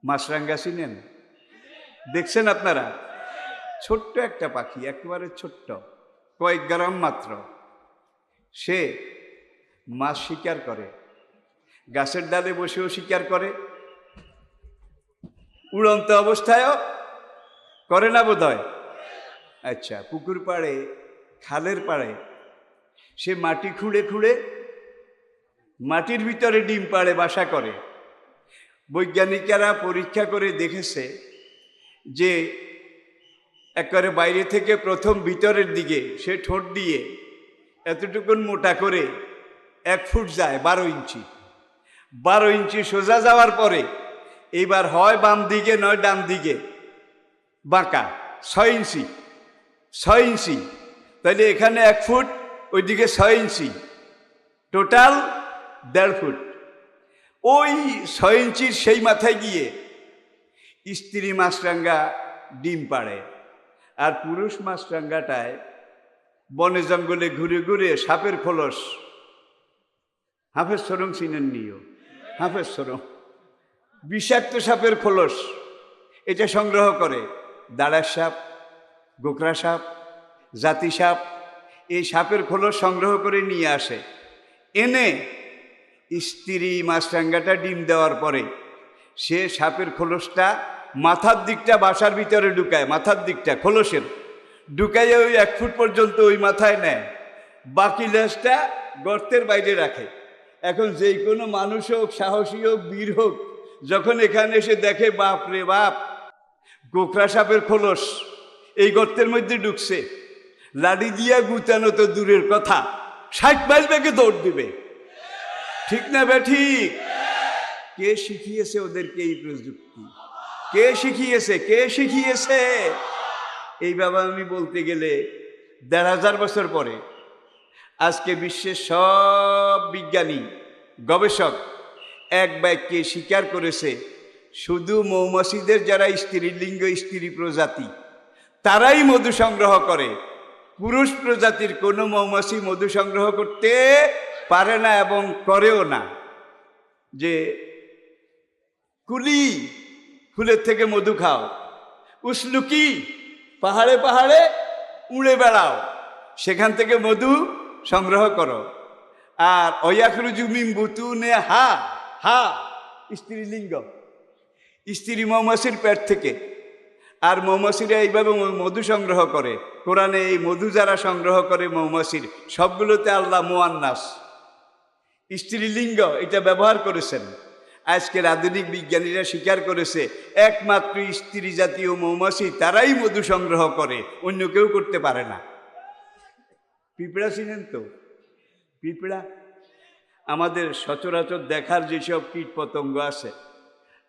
মাছরাঙ্গা চিনেন? দেখছেন আপনারা? ছোট্ট একটা পাখি, একেবারে ছোট্ট, কয়েক গ্রাম মাত্র। সে মাছ শিকার করে, গাছের ডালে বসেও শিকার করে, উড়ন্ত অবস্থায়ও করে না বোধ হয়। আচ্ছা, পুকুর পাড়ে, খালের পাড়ে সে মাটি খুঁড়ে খুঁড়ে মাটির ভিতরে ডিম পাড়ে বাসা করে। বৈজ্ঞানিকেরা পরীক্ষা করে দেখেছে যে একেবারে বাইরে থেকে প্রথম ভিতরের দিকে সে ঠোঁট দিয়ে এতটুকুন মোটা করে 1 ফুট যায়, 12 ইঞ্চি। 12 ইঞ্চি সোজা যাওয়ার পরে এইবার হয় বাম দিকে নয় ডান দিকে বাঁকা, 6 ইঞ্চি। 6 ইঞ্চি, তাহলে এখানে 1 ফুট, ওইদিকে 6 ইঞ্চি, টোটাল 1.5 ফুট। ওই 6 ইঞ্চির সেই মাথায় গিয়ে স্ত্রী মাছরাঙ্গা ডিম পাড়ে, আর পুরুষ মাছরাঙ্গাটায় বনে জঙ্গলে ঘুরে ঘুরে সাপের খোলস, হাফেজ সরং চিনেন নিও, হাফেজ সরং, বিষাক্ত সাপের খোলস এটা সংগ্রহ করে। দাঁড়ার সাপ, গোকরা সাপ, জাতি সাপ, এই সাপের খোলস সংগ্রহ করে নিয়ে আসে। এনে স্ত্রী মাছরাঙ্গাটা ডিম দেওয়ার পরে সে সাপের খোলসটা মাথার দিকটা বাসার ভিতরে ঢুকায়, মাথার দিকটা খোলসের ঢুকাইয়ে ওই 1 ফুট পর্যন্ত ওই মাথায় নেয়, বাকি লেজটা গর্তের বাইরে রাখে। এখন যেই কোনো মানুষ হোক, সাহসী হোক, বীর হোক, যখন এখানে এসে দেখে বাপ রে বাপ, গোকরা সাপের খোলস এই গর্তের মধ্যে ঢুকছে, লাঠি দিয়া গুতানো তো দূরের কথা, 60 মাইল বেগে দৌড় দিবে। ঠিক না বে ঠিক? কে শিখিয়েছে ওদেরকে এই প্রযুক্তি? কে শিখিয়েছে? কে শিখিয়েছে? এই বাবা আমি বলতে গেলে 1500 বছর পরে আজকে বিশ্বের সব বিজ্ঞানী গবেষক এক বাক্যে স্বীকার করেছে, শুধু মৌমাছিদের যারা স্ত্রীলিঙ্গ, স্ত্রী প্রজাতি, তারাই মধু সংগ্রহ করে। পুরুষ প্রজাতির কোনো মৌমাছি মধু সংগ্রহ করতে পারে না এবং করেও না। যে কুলি, ফুলের থেকে মধু খাও, উসলুকি, পাহাড়ে পাহাড়ে উড়ে বেড়াও, সেখান থেকে মধু সংগ্রহ করো। আর অয়াখরুজু মিন বুতুনে হা হা, স্ত্রীলিঙ্গ, স্ত্রী মৌমাছির পেট থেকে। আর মৌমাছিরা এইভাবে মধু সংগ্রহ করে। কোরআনে এই মধু যারা সংগ্রহ করে মৌমাছির, সবগুলোতে আল্লাহ মুআন্নাস, স্ত্রীলিঙ্গ এটা ব্যবহার করেছেন। আজকের আধুনিক বিজ্ঞানীরা স্বীকার করেছে একমাত্র স্ত্রী জাতীয় মৌমাছি তারাই মধু সংগ্রহ করে, অন্য কেউ করতে পারে না। পিঁপড়া চিনেন তো? পিঁপড়া আমাদের সচরাচর দেখার যেসব কীট পতঙ্গ আছে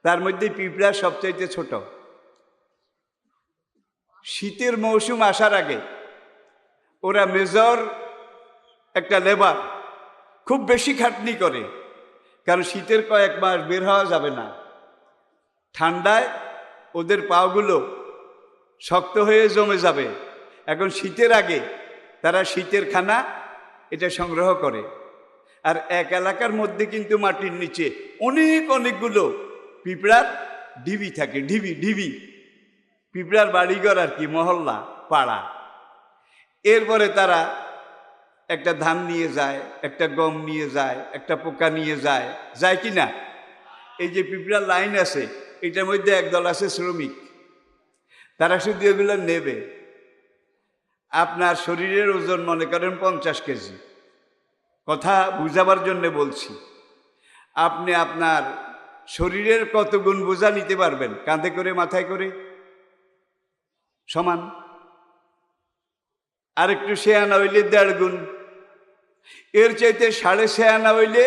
তার মধ্যে পিঁপড়া সবচাইতে ছোট। শীতের মৌসুম আসার আগে ওরা মেজর একটা লেবার, খুব বেশি খাটনি করে, কারণ শীতের কয়েক মাস বের হওয়া যাবে না। ঠান্ডায় ওদের পাগুলো শক্ত হয়ে জমে যাবে। এখন শীতের আগে তারা শীতের খানা এটা সংগ্রহ করে। আর এক এলাকার মধ্যে কিন্তু মাটির নিচে অনেকগুলো পিঁপড়ার ঢিবি থাকে, ঢিবি ঢিবি, পিঁপড়ার বাড়িঘর আর কি, মহল্লা, পাড়া। এরপরে তারা একটা ধান নিয়ে যায়, একটা গম নিয়ে যায়, একটা পোকা নিয়ে যায়, যায় কি না? এই যে পিঁপড়ার লাইন আছে, এটার মধ্যে একদল আছে শ্রমিক, তারা শুধু এগুলো নেবে। আপনার শরীরের ওজন মনে করেন 50 কেজি, কথা বুঝাবার জন্য বলছি। আপনি আপনার শরীরের কত গুণ বোঝা নিতে পারবেন? কাঁধে করে, মাথায় করে? সমান। আর একটু শেয়ানা হইলে 1.5 গুণ, এর চাইতে 6.5 আনা হইলে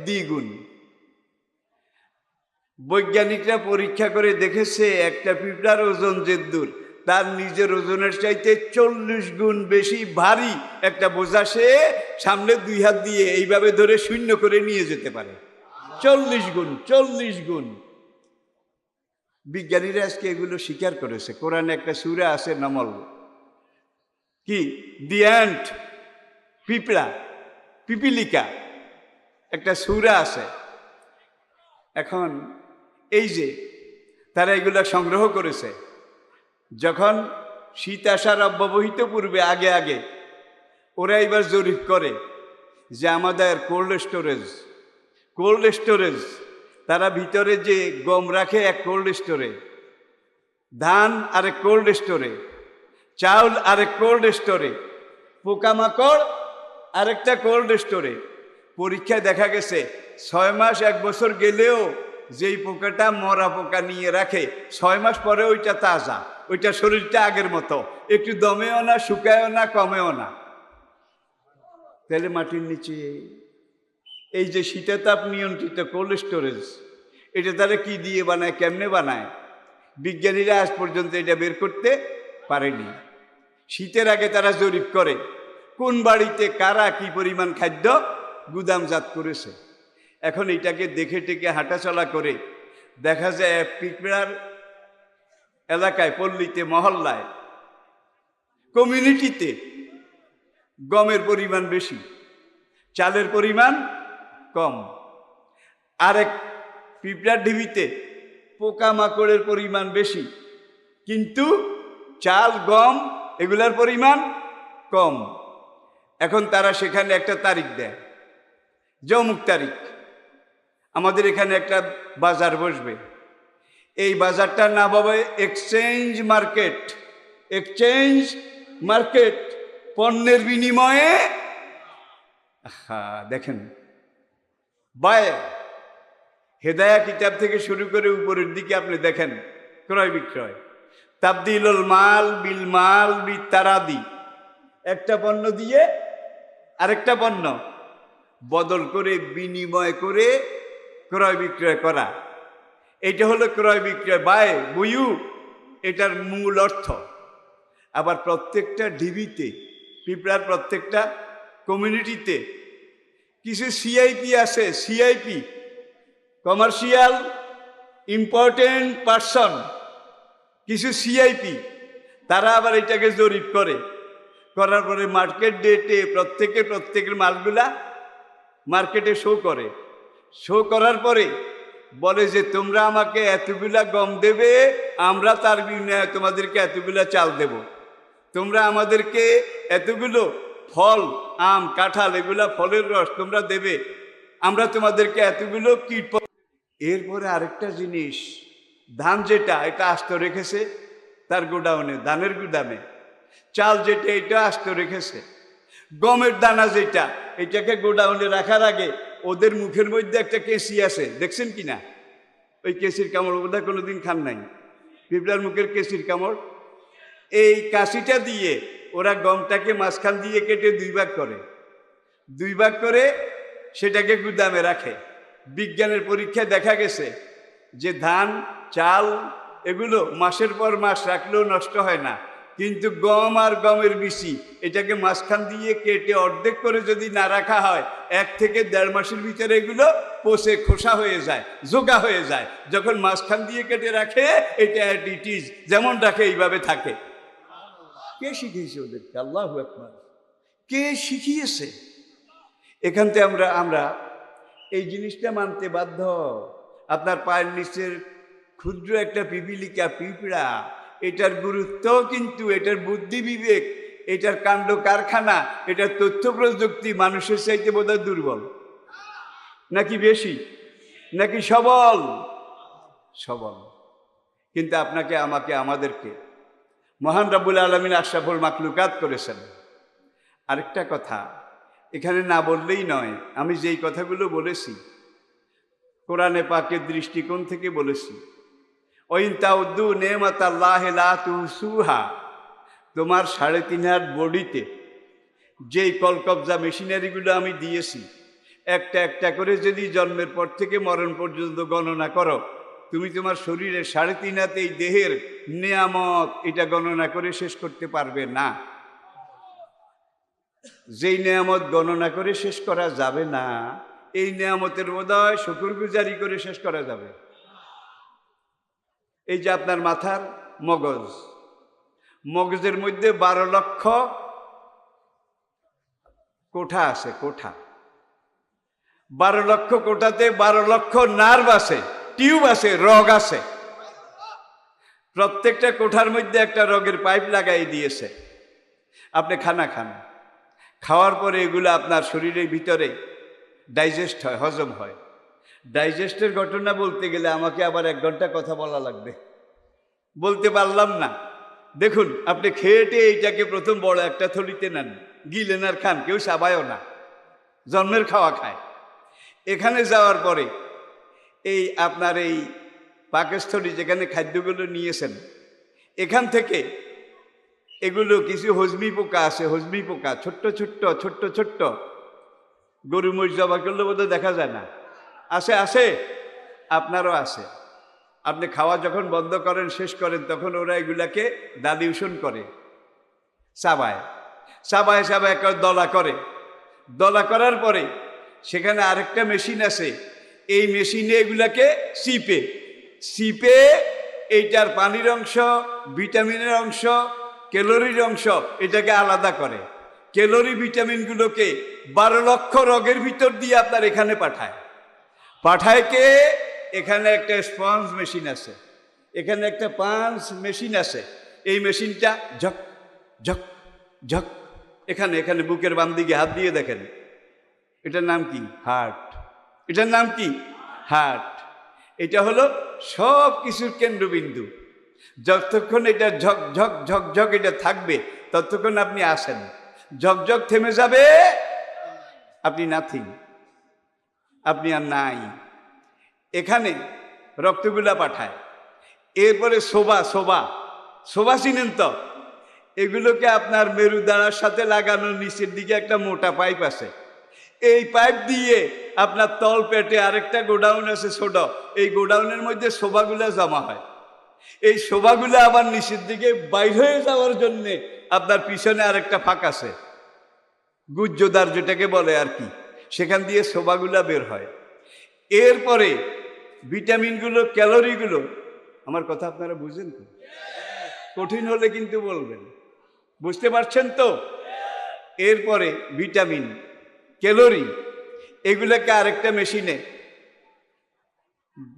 2 গুণ। বৈজ্ঞানিকরা পরীক্ষা করে দেখেছে একটা পিঁপড়ার ওজন যে দূর, তার নিজের ওজনের চাইতে 40 গুণ বেশি ভারী একটা বোঝা সে সামনে 2 হাত দিয়ে এইভাবে ধরে শূন্য করে নিয়ে যেতে পারে। 40 গুণ, 40 গুণ। বিজ্ঞানীরা আজকে এগুলো স্বীকার করেছে। কোরআনে একটা সূরা আছে নামল, কি? দি অ্যান্ট, পিঁপড়া, পিপিলিকা, একটা সূরা আছে। এখন এই যে তারা এগুলা সংগ্রহ করেছে। যখন শীত আসার অব্যবহিত পূর্বে আগে আগে ওরা এবার জরিপ করে যে আমাদের কোল্ড স্টোরেজ তারা ভিতরে যে গম রাখে এক কোল্ড স্টোরে, ধান আরেক কোল্ড স্টোরে, চাউল আরেক কোল্ড স্টোরে, পোকামাকড় আরেকটা কোল্ড স্টোরে। পরীক্ষায় দেখা গেছে 6 মাস 1 বছর গেলেও যেই পোকাটা মরা পোকা নিয়ে রাখে 6 মাস পরে ওইটা তাজা, ওইটা শরীরটা আগের মতো, একটু দমেও না, শুকায়ও না, কমেও না। তাহলে মাটির নিচে এই যে শীতাতাপ নিয়ন্ত্রিত কোল্ড স্টোরেজ, এটা তারা কি দিয়ে বানায়, কেমনে বানায়, বিজ্ঞানীরা আজ পর্যন্ত এটা বের করতে পারেনি। শীতের আগে তারা জরিপ করে কোন বাড়িতে কারা কি পরিমাণ খাদ্য গুদামজাত করেছে। এখন এটাকে দেখে টেকে হাঁটাচলা করে দেখা যায় পিঁপড়ার এলাকায়, পল্লীতে, মহল্লায়, কমিউনিটিতে গমের পরিমাণ বেশি, চালের পরিমাণ কম। আরেক পিঁপড়ার ঢিবিতে পোকামাকড়ের পরিমাণ বেশি, কিন্তু চাল, গম এগুলার পরিমাণ কম। এখন তারা সেখানে একটা তারিখ দেয় যে অমুক তারিখ আমাদের এখানে একটা বাজার বসবে। এই বাজারটার নাম হবে এক্সচেঞ্জ মার্কেট, পণ্যের বিনিময়ে। দেখেন, বায় হেদায়া কিতাব থেকে শুরু করে উপরের দিকে আপনি দেখেন ক্রয় বিক্রয়, তাবদিলুল মাল বিল মাল বিতারাদি, একটা পণ্য দিয়ে আরেকটা পণ্য বদল করে, বিনিময় করে ক্রয় বিক্রয় করা। এটা হলো ক্রয় বিক্রয়, বায় বুয়ু, এটার মূল অর্থ। আবার প্রত্যেকটা ঢিবিতে, পিঁপড়ার প্রত্যেকটা কমিউনিটিতে কিছু সিআইপি আছে, সিআইপি, কমার্শিয়াল ইম্পর্টেন্ট পারসন, কিছু সিআইপি। তারা আবার এটাকে জরিপ করে, করার পরে মার্কেট ডেটে প্রত্যেকের মালগুলা মার্কেটে শো করার পরে বলে যে তোমরা আমাকে এতগুলা গম দেবে, আমরা তার বিনিময়ে তোমাদেরকে এতগুলা চাল দেব, তোমরা আমাদেরকে এতগুলো ফল, আম, কাঁঠাল, এগুলা ফলের রস তোমরা দেবে, আমরা তোমাদেরকে এতগুলো কীট। এরপরে আরেকটা জিনিস, ধান যেটা, এটা আস্ত রেখেছে তার গোডাউনে, ধানের গুদামে। চাল যেটা, এটা আস্ত রেখেছে। গমের দানা যেটা, এটাকে গোডাউনে রাখার আগে ওদের মুখের মধ্যে একটা কেসি আছে, দেখছেন কি না? ওই কেসির কামড় বোধহয় কোনোদিন খান নাই, পিঁপড়ার মুখের কেসির কামড়। এই কাশিটা দিয়ে ওরা গমটাকে মাঝখান দিয়ে কেটে 2 ভাগ করে সেটাকে গুদামে রাখে। বিজ্ঞানের পরীক্ষায় দেখা গেছে যে ধান, চাল এগুলো মাসের পর মাস রাখলেও নষ্ট হয় না, কিন্তু গম আর গমের বিচি এটাকে মাঝখান দিয়ে কেটে অর্ধেক করে যদি না রাখা হয়, 1 থেকে 1.5 মাসের ভিতরে এগুলো পচে খোসা হয়ে যায়, জোগা হয়ে যায়। যখন মাঝখান দিয়ে কেটে রাখে, এটা ইট ইজ যেমন রাখে এইভাবে থাকে। কে শিখিয়েছে ওদেরকে? আল্লাহু আকবার। কে শিখিয়েছে? এখান থেকে আমরা এই জিনিসটা মানতে বাধ্য। আপনার পায়ের নিচের ক্ষুদ্র একটা পিপিলিকা, পিঁপড়া, এটার গুরুত্ব কিন্তু, এটার বুদ্ধি বিবেক, এটার কাণ্ড কারখানা, এটার তথ্য প্রযুক্তি মানুষের চাইতে বোধহয় দুর্বল, নাকি বেশি, নাকি সবল? কিন্তু আপনাকে, আমাকে, আমাদেরকে মহান রব্বুল আলামিন আশরাফুল মাখলুকাত করেছেন। আরেকটা কথা এখানে না বললেই নয়, আমি যেই কথাগুলো বলেছি কোরআনে পাকের দৃষ্টিকোণ থেকে বলেছি। ওয়াইন তাউদ্দু নেমাতাল্লাহি লা তুহসুহা, তোমার 3.5 হাত বডিতে যেই কলকবজা মেশিনারিগুলো আমি দিয়েছি, একটা একটা করে যদি জন্মের পর থেকে মরণ পর্যন্ত গণনা করো, তুমি তোমার শরীরে 3.5 হাত এই দেহের নেয়ামত, এটা গণনা করে শেষ করতে পারবে না। যেই নেয়ামত গণনা করে শেষ করা যাবে না, এই নেয়ামতের বোধহয় শুকরগুজারি করে শেষ করা যাবে। এই যে আপনার মাথার মগজের মধ্যে 12 লক্ষ কোঠা আছে, 12 লক্ষ কোঠাতে 12 লক্ষ নার্ভ আছে, টিউব আছে, রগ আছে। প্রত্যেকটা কোঠার মধ্যে একটা রগের পাইপ লাগাই দিয়েছে। আপনি খানা খান, খাওয়ার পরে এগুলো আপনার শরীরের ভিতরে ডাইজেস্ট হয়, হজম হয়। ডাইজেস্টের ঘটনা বলতে গেলে আমাকে আবার 1 ঘন্টা কথা বলা লাগবে, বলতে পারলাম না। দেখুন, আপনি খেয়েটে এইটাকে প্রথম বড় একটা থলিতে নেন, গিলেন আর খান, কেউ সাবায়ও না, জন্মের খাওয়া খায়। এখানে যাওয়ার পরে এই আপনার এই পাকস্থলী যেখানে খাদ্যগুলো নিয়েছেন, এখান থেকে এগুলো কিছু হজমি পোকা আছে, হজমি পোকা ছোট্ট ছোট্ট ছোট্ট ছোট্ট, গরু মহিষ জবা করলে বোধহয় দেখা যায় না, আসে আসে, আপনারও আছে। আপনি খাওয়া যখন বন্ধ করেন, শেষ করেন, তখন ওরা এগুলাকে ডালিউশন করে, চাবায় চাবায় চাবায় দলা করে। দলা করার পরে সেখানে আরেকটা মেশিন আছে, এই মেশিনে এগুলাকে চিপে চিপে এইটার পানির অংশ, ভিটামিনের অংশ, ক্যালোরির অংশ এটাকে আলাদা করে। ক্যালোরি ভিটামিনগুলোকে 12 লক্ষ রগের ভিতর দিয়ে আপনার এখানে পাঠায় কে? এখানে একটা স্পঞ্জ মেশিন আছে, এখানে একটা পাঞ্চ মেশিন আছে। এই মেশিনটা ঝক ঝক ঝক, এখানে এখানে বুকের বাম দিকে হাত দিয়ে দেখেন, এটার নাম কি? হার্ট। এটার নাম কি? হার্ট। এটা হলো সব কিছুর কেন্দ্রবিন্দু। যতক্ষণ এটা ঝক ঝক ঝক ঝক এটা থাকবে, ততক্ষণ আপনি আসেন। ঝকঝক থেমে যাবে, আপনি নাথিং, আপনি আর নাই। এখানে রক্তগুলা পাঠায়। এরপরে শোভা চিনেন তো? এগুলোকে আপনার মেরুদাঁড়ার সাথে লাগানো নিচের দিকে একটা মোটা পাইপ আছে, এই পাইপ দিয়ে আপনার তল পেটে আরেকটা গোডাউন আছে ছোট, এই গোডাউনের মধ্যে শোভাগুলা জমা হয়। এই শোভাগুলা আবার নিচের দিকে বাইর হয়ে যাওয়ার জন্যে আপনার পিছনে আরেকটা ফাঁক আছে, গুজ্জোদার যেটাকে বলে আর কি, সেখান দিয়ে শোভাগুলা বের হয়। এরপরে ভিটামিনগুলো, ক্যালোরিগুলো, আমার কথা আপনারা বুঝেন তো? কঠিন হলে কিন্তু বলবেন, বুঝতে পারছেন তো? এরপরে ভিটামিন, ক্যালোরি এগুলোকে আরেকটা মেশিনে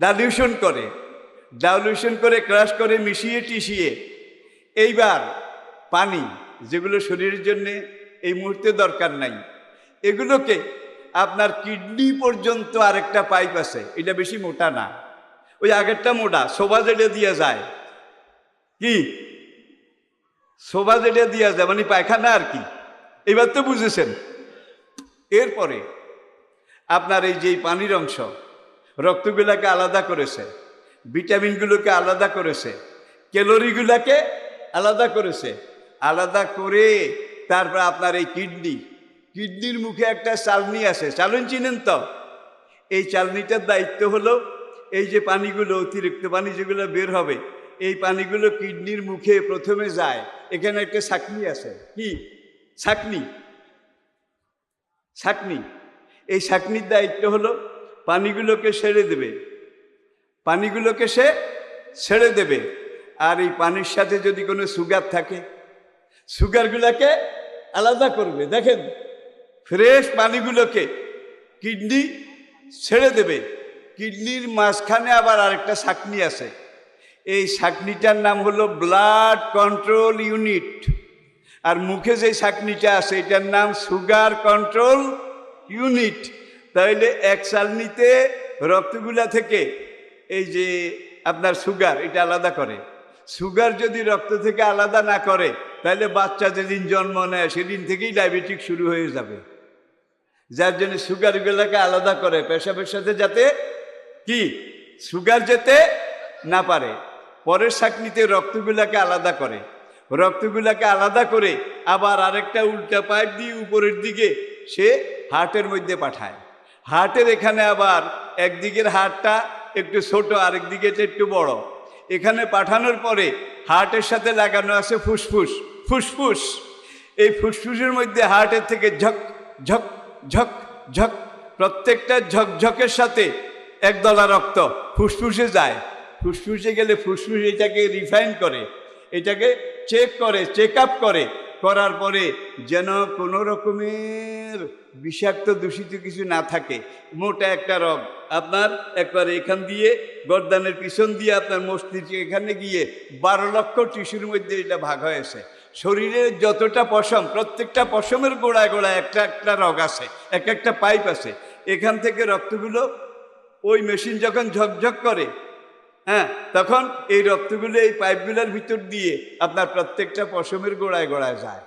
ডাইলিউশন করে ক্রাশ করে মিশিয়ে টিশিয়ে এইবার পানি, যেগুলো শরীরের জন্য এই মুহূর্তে দরকার নাই, এগুলোকে আপনার কিডনি পর্যন্ত আরেকটা পাইপ আছে, এটা বেশি মোটা না, ওই আগেরটা মোটা, শোভা যেটা দিয়া যায়, কি শোভা যেটা দিয়া যায় মানে পায়খানা আর কি। এবার তো বুঝেছেন। এরপরে আপনার এই যে পানির অংশ, রক্তগুলাকে আলাদা করেছে, ভিটামিনগুলোকে আলাদা করেছে, ক্যালোরিগুলাকে আলাদা করেছে, আলাদা করে তারপর আপনার এই কিডনির মুখে একটা চালনি আছে, চালনি চিনেন তো? এই চালনিটার দায়িত্ব হলো এই যে পানিগুলো, অতিরিক্ত পানি যেগুলো বের হবে, এই পানিগুলো কিডনির মুখে প্রথমে যায়। এখানে একটা ছাঁকনি আছে, কি ছাঁকনি। এই ছাঁকনির দায়িত্ব হলো পানিগুলোকে ছেড়ে দেবে। আর এই পানির সাথে যদি কোনো সুগার থাকে, সুগারগুলোকে আলাদা করবে। দেখেন, ফ্রেশ পানিগুলোকে কিডনি ছেড়ে দেবে। কিডনির মাঝখানে আবার আরেকটা ছাঁকনি আছে, এই ছাঁকনিটার নাম হলো ব্লাড কন্ট্রোল ইউনিট। আর মুখে যে ছাঁকনিটা আছে এটার নাম সুগার কন্ট্রোল ইউনিট। তাইলে এক চালনিতে রক্তগুলা থেকে এই যে আপনার সুগার, এটা আলাদা করে। সুগার যদি রক্ত থেকে আলাদা না করে, তাহলে বাচ্চা যেদিন জন্ম নেয় সেদিন থেকেই ডায়াবেটিক শুরু হয়ে যাবে। যার জন্য সুগারগুলোকে আলাদা করে, পেশাবের সাথে যাতে কি সুগার যেতে না পারে। পরের ছাঁকনিতে রক্তগুলাকে আলাদা করে আবার আরেকটা উল্টা পাইপ দিয়ে উপরের দিকে সে হার্টের মধ্যে পাঠায়। হার্টের এখানে আবার একদিকের হাড়টা একটু ছোট, আরেক দিকে একটু বড়। এখানে পাঠানোর পরে হার্টের সাথে লাগানো আছে ফুসফুস। এই ফুসফুসের মধ্যে হার্টের থেকে ঝক ঝক ঝক ঝক, প্রত্যেকটা ঝকঝকের সাথে একদলা রক্ত ফুসফুসে যায়। ফুসফুসে গেলে ফুসফুস এটাকে রিফাইন করে, এটাকে চেক আপ করে, করার পরে যেন কোনো রকমের বিষাক্ত দূষিত কিছু না থাকে, মোটা একটা রগ আপনার একবার এখান দিয়ে গর্দানের পিছন দিয়ে আপনার মস্তিষ্ক এখানে গিয়ে 12 লক্ষ টিস্যুর মধ্যে এটা ভাগ হয়েছে। শরীরের যতটা পশম, প্রত্যেকটা পশমের গোড়ায় গোড়ায় একটা একটা রগ আছে, এক একটা পাইপ আছে। এখান থেকে রক্তগুলো ওই মেশিন যখন ঝকঝক করে, হ্যাঁ, তখন এই রক্তগুলো এই পাইপগুলোর ভিতর দিয়ে আপনার প্রত্যেকটা পশমের গোড়ায় গোড়ায় যায়।